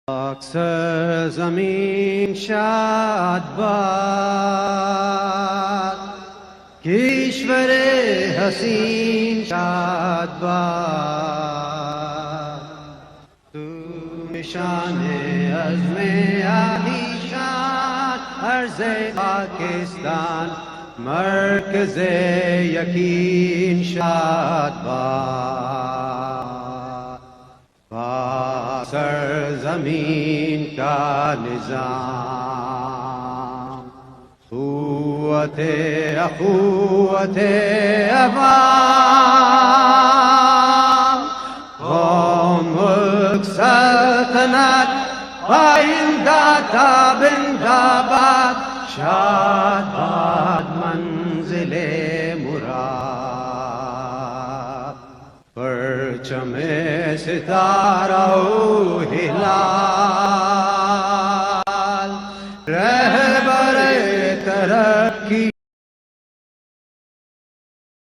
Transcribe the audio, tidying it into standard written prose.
اکثر زمین شاد باد کیشور حسین شاد باد تو نشان عزم عالیشان عرض پاکستان مرکز یقین شاد باد سرزمین کا نظام قوت اخوت عوام قوم ملک سلطنت آئندہ تابندآباد شاد باد منزل مراد پرچم ستارہ و ہلال رہبر ترقی